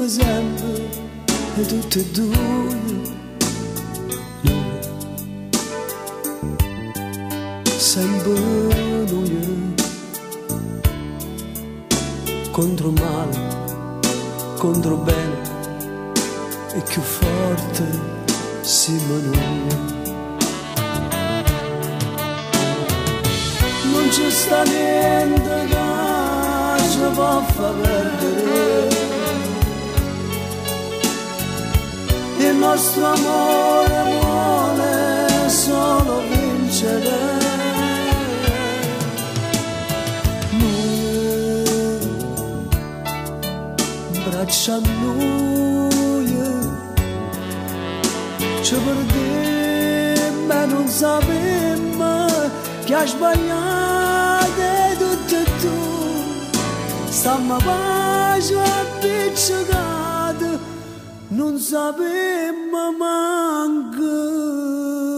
come sempre e tutte e due sempre noi contro male, contro bene e più forte siamo noi. Non c'è sta niente che ci può far perdere il nostro amore vuole solo vincere. Braccia a noi ci perdemmo e non sapemmo che ha sbagliato tutto e tu. Stamma pace appiccicata, non sapemmo manco